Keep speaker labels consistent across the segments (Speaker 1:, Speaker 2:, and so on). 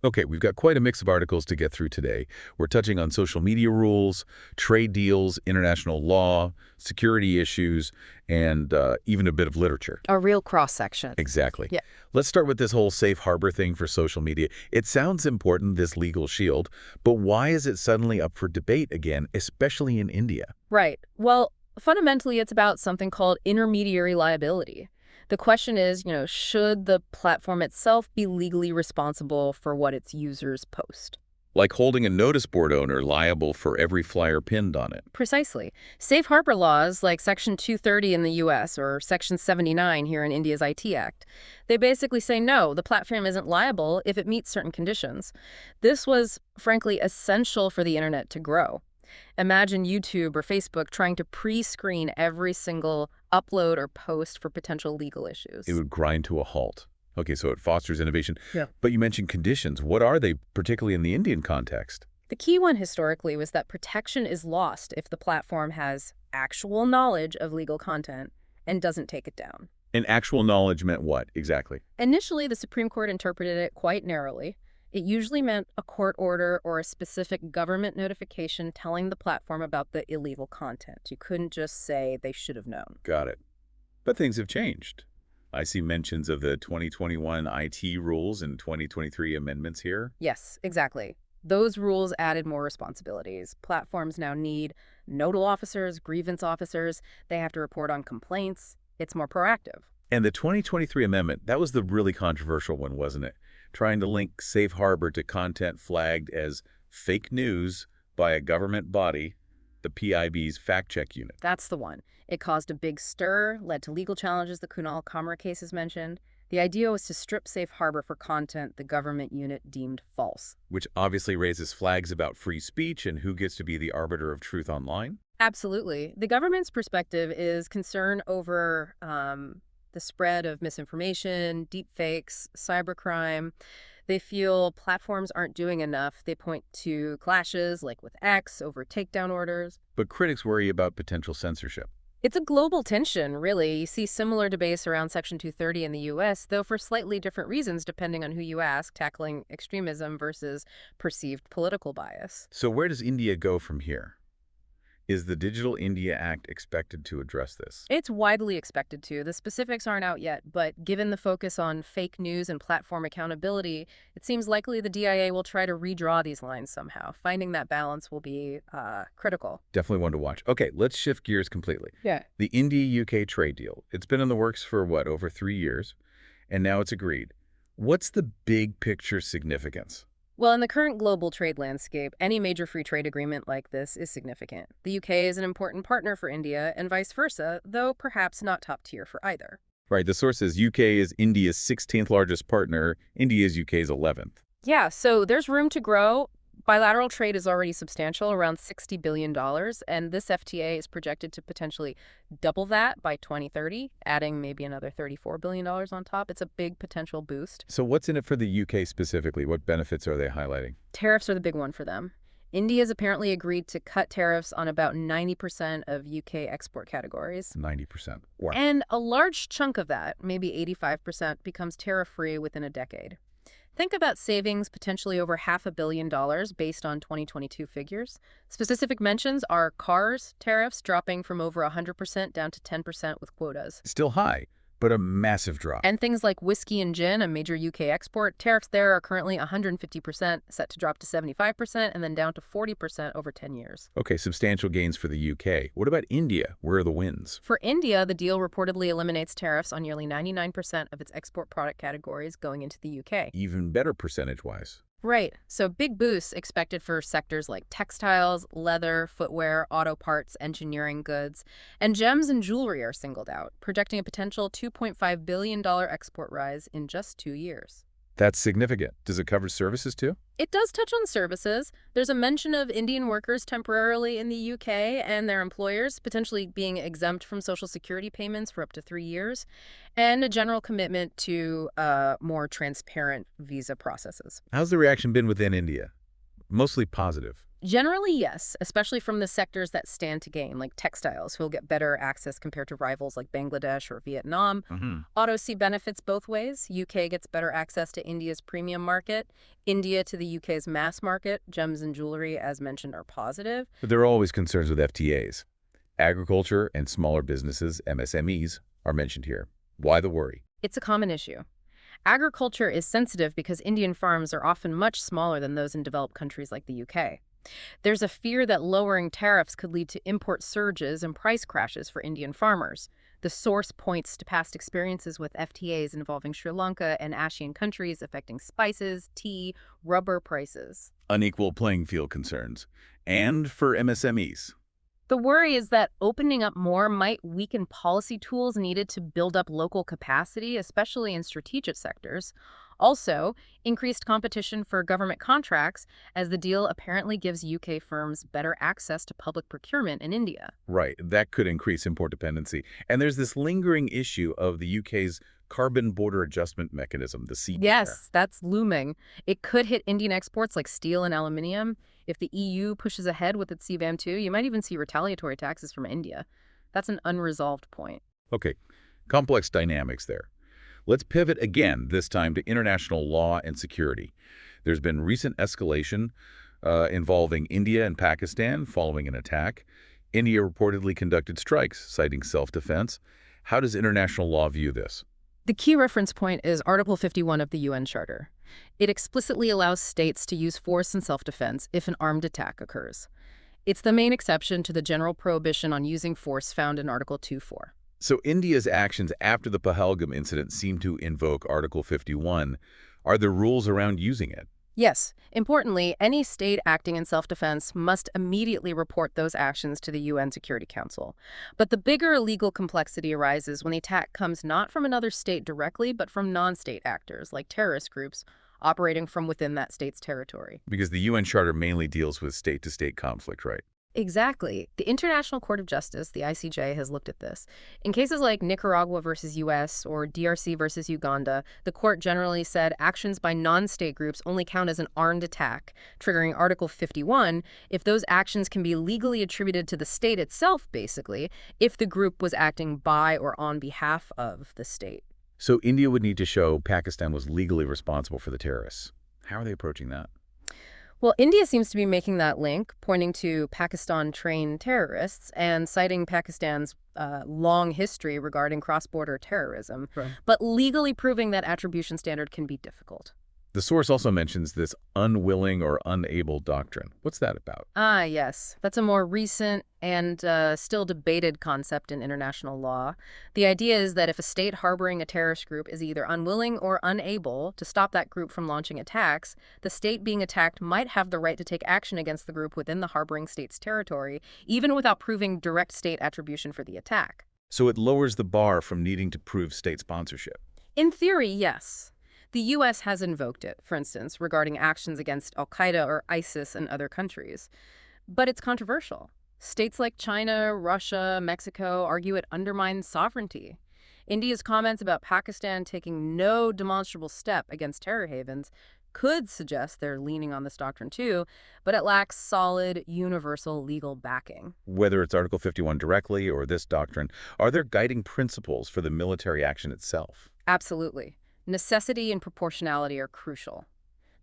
Speaker 1: Okay, we've got quite a mix of articles to get through today. We're touching on social media rules, trade deals, international law, security issues, and even a bit of literature.
Speaker 2: A real cross-section.
Speaker 1: Exactly.
Speaker 2: Yeah.
Speaker 1: Let's start with this whole safe harbor thing for social media. It sounds important, this legal shield, but why is it suddenly up for debate again, especially in India?
Speaker 2: Right. Well, fundamentally, it's about something called intermediary liability. The question is, should the platform itself be legally responsible for what its users post?
Speaker 1: Like holding a notice board owner liable for every flyer pinned on it.
Speaker 2: Precisely. Safe harbor laws like Section 230 in the US or Section 79 here in India's IT Act, they basically say no, the platform isn't liable if it meets certain conditions. This was, frankly, essential for the internet to grow. Imagine YouTube or Facebook trying to pre-screen every single upload or post for potential legal issues.
Speaker 1: It would grind to a halt. Okay, so it fosters innovation.
Speaker 2: Yeah.
Speaker 1: But you mentioned conditions. What are they, particularly in the Indian context?
Speaker 2: The key one historically was that protection is lost if the platform has actual knowledge of legal content and doesn't take it down.
Speaker 1: And actual knowledge meant what, exactly?
Speaker 2: Initially, the Supreme Court interpreted it quite narrowly. It usually meant a court order or a specific government notification telling the platform about the illegal content. You couldn't just say they should have known.
Speaker 1: Got it. But things have changed. I see mentions of the 2021 IT rules and 2023 amendments here.
Speaker 2: Yes, exactly. Those rules added more responsibilities. Platforms now need nodal officers, grievance officers. They have to report on complaints. It's more proactive.
Speaker 1: And the 2023 amendment, that was the really controversial one, wasn't it? Trying to link safe harbor to content flagged as fake news by a government body, the PIB's fact-check unit.
Speaker 2: That's the one. It caused a big stir, led to legal challenges the Kunal Kamra case is mentioned. The idea was to strip safe harbor for content the government unit deemed false.
Speaker 1: Which obviously raises flags about free speech and who gets to be the arbiter of truth online.
Speaker 2: Absolutely. The government's perspective is concern over the spread of misinformation, deepfakes, cybercrime. They feel platforms aren't doing enough. They point to clashes like with X over takedown orders.
Speaker 1: But critics worry about potential censorship.
Speaker 2: It's a global tension, really. You see similar debates around Section 230 in the U.S., though for slightly different reasons depending on who you ask, tackling extremism versus perceived political bias.
Speaker 1: So where does India go from here? Is the Digital India Act expected to address this?
Speaker 2: It's widely expected to. The specifics aren't out yet, but given the focus on fake news and platform accountability, it seems likely the DIA will try to redraw these lines somehow. Finding that balance will be critical.
Speaker 1: Definitely one to watch. Okay, let's shift gears completely.
Speaker 2: Yeah.
Speaker 1: The India-U.K. trade deal. It's been in the works for, what, over 3 years? And now it's agreed. What's the big picture significance?
Speaker 2: Well, in the current global trade landscape, any major free trade agreement like this is significant. The UK is an important partner for India and vice versa, though perhaps not top tier for either.
Speaker 1: Right, the source says UK is India's 16th largest partner, India is UK's 11th.
Speaker 2: Yeah, so there's room to grow. Bilateral trade is already substantial, around $60 billion, and this FTA is projected to potentially double that by 2030, adding maybe another $34 billion on top. It's a big potential boost.
Speaker 1: So what's in it for the UK specifically? What benefits are they highlighting?
Speaker 2: Tariffs are the big one for them. India's apparently agreed to cut tariffs on about 90% of UK export categories.
Speaker 1: 90%. Wow.
Speaker 2: And a large chunk of that, maybe 85%, becomes tariff-free within a decade. Think about savings potentially over $500 million based on 2022 figures. Specific mentions are cars tariffs dropping from over 100% down to 10% with quotas.
Speaker 1: Still high, but a massive drop.
Speaker 2: And things like whiskey and gin, a major UK export, tariffs there are currently 150%, set to drop to 75%, and then down to 40% over 10 years.
Speaker 1: Okay, substantial gains for the UK. What about India? Where are the wins?
Speaker 2: For India, the deal reportedly eliminates tariffs on nearly 99% of its export product categories going into the UK.
Speaker 1: Even better percentage-wise.
Speaker 2: Right. So big boosts expected for sectors like textiles, leather, footwear, auto parts, engineering goods, and gems and jewelry are singled out, projecting a potential $2.5 billion export rise in just 2 years.
Speaker 1: That's significant. Does it cover services too?
Speaker 2: It does touch on services. There's a mention of Indian workers temporarily in the UK and their employers potentially being exempt from Social Security payments for up to 3 years, and a general commitment to more transparent visa processes.
Speaker 1: How's the reaction been within India? Mostly positive.
Speaker 2: Generally, yes, especially from the sectors that stand to gain, like textiles, who'll get better access compared to rivals like Bangladesh or Vietnam.
Speaker 1: Hmm.
Speaker 2: Autos see benefits both ways. UK gets better access to India's premium market. India to the UK's mass market. Gems and jewelry, as mentioned, are positive.
Speaker 1: But there are always concerns with FTAs. Agriculture and smaller businesses, MSMEs, are mentioned here. Why the worry?
Speaker 2: It's a common issue. Agriculture is sensitive because Indian farms are often much smaller than those in developed countries like the UK. There's a fear that lowering tariffs could lead to import surges and price crashes for Indian farmers. The source points to past experiences with FTAs involving Sri Lanka and ASEAN countries affecting spices, tea, rubber prices.
Speaker 1: Unequal playing field concerns. And for MSMEs.
Speaker 2: The worry is that opening up more might weaken policy tools needed to build up local capacity, especially in strategic sectors. Also, increased competition for government contracts, as the deal apparently gives UK firms better access to public procurement in India.
Speaker 1: Right, that could increase import dependency. And there's this lingering issue of the UK's Carbon Border Adjustment Mechanism, the CBAR.
Speaker 2: Yes, that's looming. It could hit Indian exports like steel and aluminium. If the EU pushes ahead with its CBAM too, you might even see retaliatory taxes from India. That's an unresolved point.
Speaker 1: Okay, complex dynamics there. Let's pivot again, this time to international law and security. There's been recent escalation involving India and Pakistan following an attack. India reportedly conducted strikes, citing self-defense. How does international law view this?
Speaker 2: The key reference point is Article 51 of the UN Charter. It explicitly allows states to use force in self-defense if an armed attack occurs. It's the main exception to the general prohibition on using force found in Article 2.4.
Speaker 1: So India's actions after the Pahalgam incident seem to invoke Article 51. Are there rules around using it?
Speaker 2: Yes. Importantly, any state acting in self-defense must immediately report those actions to the UN Security Council. But the bigger legal complexity arises when the attack comes not from another state directly, but from non-state actors, like terrorist groups, operating from within that state's territory.
Speaker 1: Because the UN Charter mainly deals with state-to-state conflict, right?
Speaker 2: Exactly. The International Court of Justice, the ICJ, has looked at this. In cases like Nicaragua versus U.S. or DRC versus Uganda, the court generally said actions by non-state groups only count as an armed attack, triggering Article 51 if those actions can be legally attributed to the state itself, basically, if the group was acting by or on behalf of the state.
Speaker 1: So India would need to show Pakistan was legally responsible for the terrorists. How are they approaching that?
Speaker 2: Well, India seems to be making that link, pointing to Pakistan-trained terrorists and citing Pakistan's long history regarding cross-border terrorism.
Speaker 1: Right.
Speaker 2: But legally proving that attribution standard can be difficult.
Speaker 1: The source also mentions this unwilling or unable doctrine. What's that about?
Speaker 2: Ah, yes. That's a more recent and still debated concept in international law. The idea is that if a state harboring a terrorist group is either unwilling or unable to stop that group from launching attacks, the state being attacked might have the right to take action against the group within the harboring state's territory, even without proving direct state attribution for the attack.
Speaker 1: So it lowers the bar from needing to prove state sponsorship.
Speaker 2: In theory, yes. The U.S. has invoked it, for instance, regarding actions against al-Qaeda or ISIS and other countries. But it's controversial. States like China, Russia, Mexico argue it undermines sovereignty. India's comments about Pakistan taking no demonstrable step against terror havens could suggest they're leaning on this doctrine too, but it lacks solid, universal legal backing.
Speaker 1: Whether it's Article 51 directly or this doctrine, are there guiding principles for the military action itself?
Speaker 2: Absolutely. Necessity and proportionality are crucial.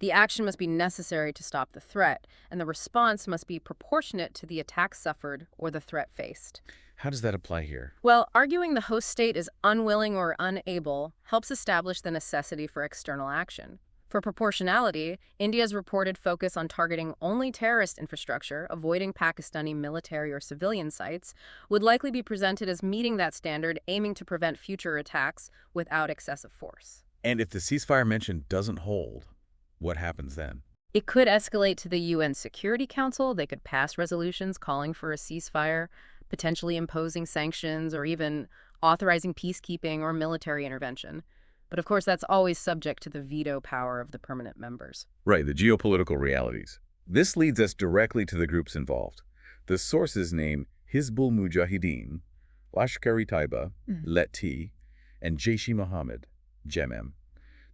Speaker 2: The action must be necessary to stop the threat, and the response must be proportionate to the attack suffered or the threat faced.
Speaker 1: How does that apply here?
Speaker 2: Well, arguing the host state is unwilling or unable helps establish the necessity for external action. For proportionality, India's reported focus on targeting only terrorist infrastructure, avoiding Pakistani military or civilian sites, would likely be presented as meeting that standard, aiming to prevent future attacks without excessive force.
Speaker 1: And if the ceasefire mentioned doesn't hold, what happens then?
Speaker 2: It could escalate to the UN Security Council. They could pass resolutions calling for a ceasefire, potentially imposing sanctions or even authorizing peacekeeping or military intervention. But of course, that's always subject to the veto power of the permanent members.
Speaker 1: Right, the geopolitical realities. This leads us directly to the groups involved. The sources name Hizb-ul-Mujahideen, Lashkar-e-Taiba, Let-T, and Jaish-e-Mohammed, Gemini.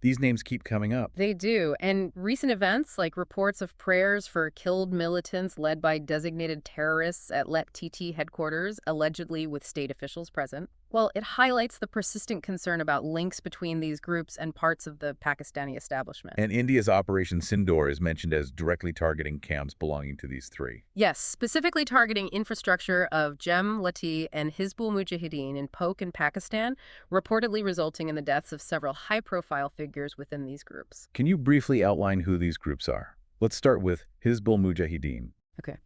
Speaker 1: These names keep coming up.
Speaker 2: They do. And recent events, like reports of prayers for killed militants led by designated terrorists at Let TT headquarters, allegedly with state officials present, well, it highlights the persistent concern about links between these groups and parts of the Pakistani establishment.
Speaker 1: And India's Operation Sindoor is mentioned as directly targeting camps belonging to these three.
Speaker 2: Yes, specifically targeting infrastructure of Gem-Lati and Hizb-ul-Mujahideen in Polk in Pakistan, reportedly resulting in the deaths of several high-profile figures within these groups.
Speaker 1: Can you briefly outline who these groups are? Let's start with Hizb-ul-Mujahideen.
Speaker 2: Okay.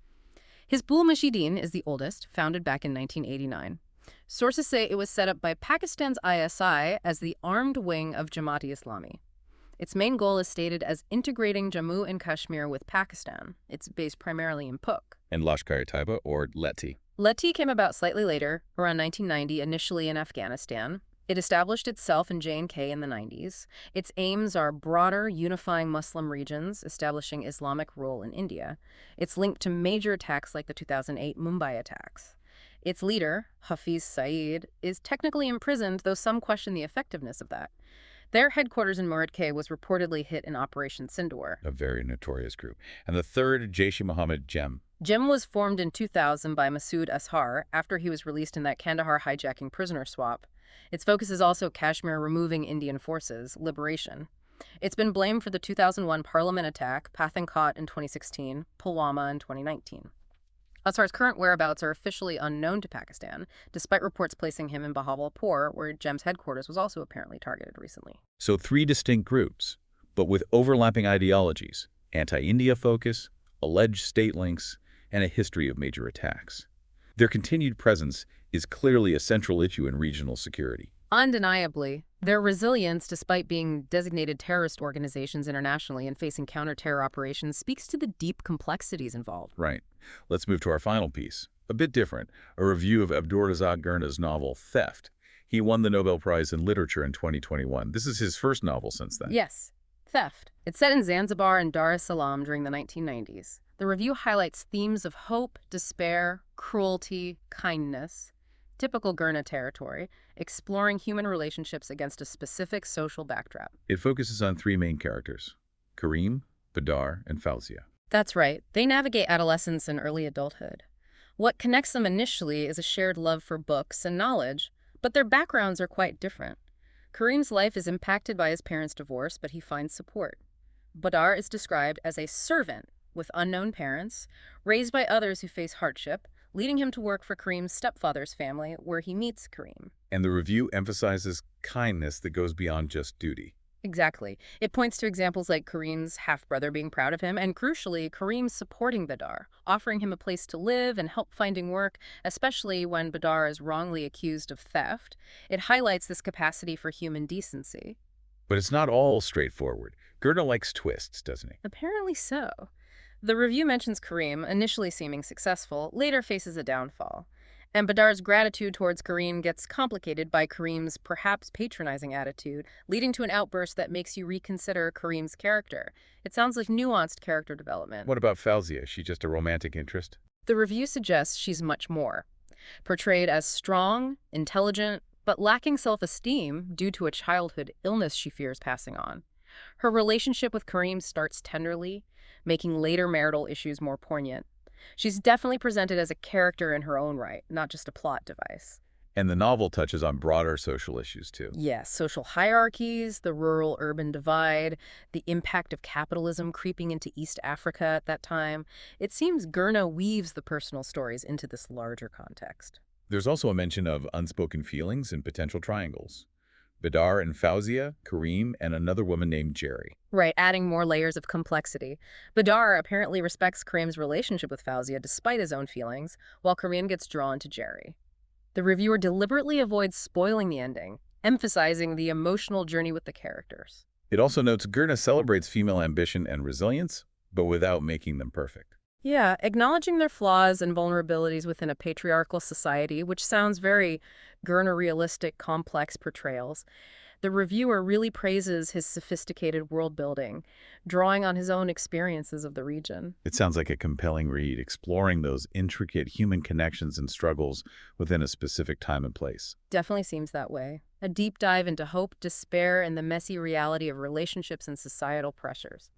Speaker 2: Hizb-ul-Mujahideen is the oldest, founded back in 1989. Sources say it was set up by Pakistan's ISI as the armed wing of Jamaat-e-Islami. Its main goal is stated as integrating Jammu and Kashmir with Pakistan. It's based primarily in Pakh.
Speaker 1: And Lashkar-e-Taiba, or Leti.
Speaker 2: Leti came about slightly later, around 1990, initially in Afghanistan. It established itself in J&K in the 90s. Its aims are broader, unifying Muslim regions, establishing Islamic rule in India. It's linked to major attacks like the 2008 Mumbai attacks. Its leader, Hafiz Saeed, is technically imprisoned, though some question the effectiveness of that. Their headquarters in Muradkeh was reportedly hit in Operation Sindoor.
Speaker 1: A very notorious group. And the third, Jaish-e-Mohammed Jem.
Speaker 2: Jem was formed in 2000 by Masood Azhar after he was released in that Kandahar hijacking prisoner swap. Its focus is also Kashmir removing Indian forces, liberation. It's been blamed for the 2001 parliament attack, Pathankot in 2016, Pulwama in 2019. Azhar's current whereabouts are officially unknown to Pakistan, despite reports placing him in Bahawalpur, where Jem's headquarters was also apparently targeted recently.
Speaker 1: So three distinct groups, but with overlapping ideologies, anti-India focus, alleged state links, and a history of major attacks. Their continued presence is clearly a central issue in regional security.
Speaker 2: Undeniably, their resilience, despite being designated terrorist organizations internationally and facing counter-terror operations, speaks to the deep complexities involved.
Speaker 1: Right. Let's move to our final piece. A bit different, a review of Abdulrazak Gurnah's novel, Theft. He won the Nobel Prize in Literature in 2021. This is his first novel since then.
Speaker 2: Yes, Theft. It's set in Zanzibar and Dar es Salaam during the 1990s. The review highlights themes of hope, despair, cruelty, kindness, typical Gurnah territory, exploring human relationships against a specific social backdrop.
Speaker 1: It focuses on three main characters, Karim, Badar, and Fauzia.
Speaker 2: That's right. They navigate adolescence and early adulthood. What connects them initially is a shared love for books and knowledge, but their backgrounds are quite different. Karim's life is impacted by his parents' divorce, but he finds support. Badar is described as a servant with unknown parents, raised by others who face hardship, leading him to work for Karim's stepfather's family, where he meets Karim.
Speaker 1: And the review emphasizes kindness that goes beyond just duty.
Speaker 2: Exactly. It points to examples like Karim's half-brother being proud of him, and crucially, Karim supporting Badar, offering him a place to live and help finding work, especially when Badar is wrongly accused of theft. It highlights this capacity for human decency.
Speaker 1: But it's not all straightforward. Gurnah likes twists, doesn't he?
Speaker 2: Apparently so. The review mentions Karim, initially seeming successful, later faces a downfall. And Badar's gratitude towards Karim gets complicated by Karim's perhaps patronizing attitude, leading to an outburst that makes you reconsider Karim's character. It sounds like nuanced character development.
Speaker 1: What about Fauzia? Is she just a romantic interest?
Speaker 2: The review suggests she's much more. Portrayed as strong, intelligent, but lacking self-esteem due to a childhood illness she fears passing on. Her relationship with Karim starts tenderly, making later marital issues more poignant. She's definitely presented as a character in her own right, not just a plot device.
Speaker 1: And the novel touches on broader social issues, too.
Speaker 2: Yes, social hierarchies, the rural-urban divide, the impact of capitalism creeping into East Africa at that time. It seems Gurnah weaves the personal stories into this larger context.
Speaker 1: There's also a mention of unspoken feelings and potential triangles. Badar and Fauzia, Karim, and another woman named Jerry.
Speaker 2: Right, adding more layers of complexity. Badar apparently respects Karim's relationship with Fauzia despite his own feelings, while Karim gets drawn to Jerry. The reviewer deliberately avoids spoiling the ending, emphasizing the emotional journey with the characters.
Speaker 1: It also notes Gurnah celebrates female ambition and resilience, but without making them perfect.
Speaker 2: Yeah, acknowledging their flaws and vulnerabilities within a patriarchal society, which sounds very Gurnah realistic, complex portrayals. The reviewer really praises his sophisticated world building, drawing on his own experiences of the region.
Speaker 1: It sounds like a compelling read, exploring those intricate human connections and struggles within a specific time and place.
Speaker 2: Definitely seems that way. A deep dive into hope, despair, and the messy reality of relationships and societal pressures.